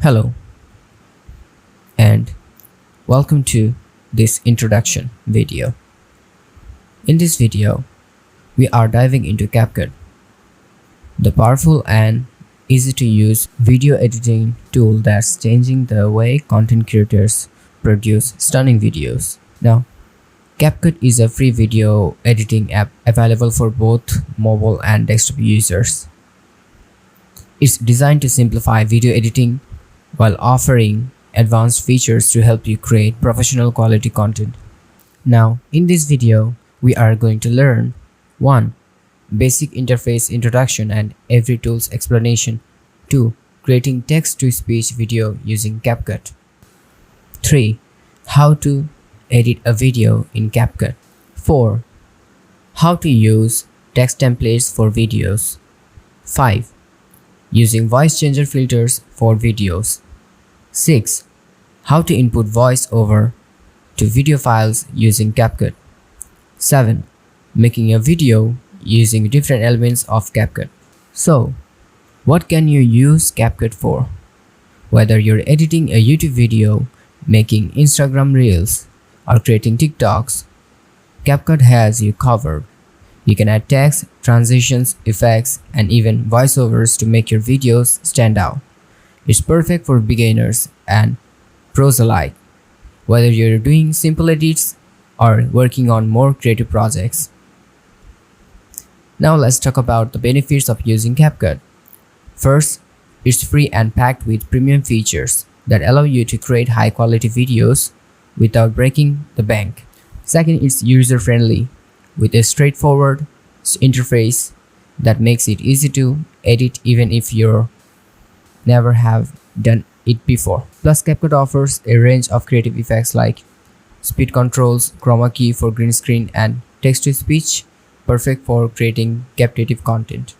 Hello and welcome to this introduction video. In this video, we are diving into CapCut, the powerful and easy to use video editing tool that's changing the way content creators produce stunning videos. Now, CapCut is a free video editing app available for both mobile and desktop users. It's designed to simplify video editing while offering advanced features to help you create professional quality content. Now, in this video, we are going to learn 1. Basic interface introduction and every tool's explanation. 2. Creating text-to-speech video using CapCut. 3. How to edit a video in CapCut. 4. How to use text templates for videos. 5. Using voice changer filters for videos. 6. How to input voiceover to video files using CapCut. 7. Making a video using different elements of CapCut. So, what can you use CapCut for? Whether you're editing a YouTube video, making Instagram Reels, or creating TikToks, CapCut has you covered. You can add text, transitions, effects, and even voiceovers to make your videos stand out. It's perfect for beginners and pros alike, whether you're doing simple edits or working on more creative projects. Now let's talk about the benefits of using CapCut. First, it's free and packed with premium features that allow you to create high-quality videos without breaking the bank. Second, it's user-friendly with a straightforward interface that makes it easy to edit even if you never have done it before. Plus, CapCut offers a range of creative effects like speed controls, chroma key for green screen, and text-to-speech, perfect for creating captivating content.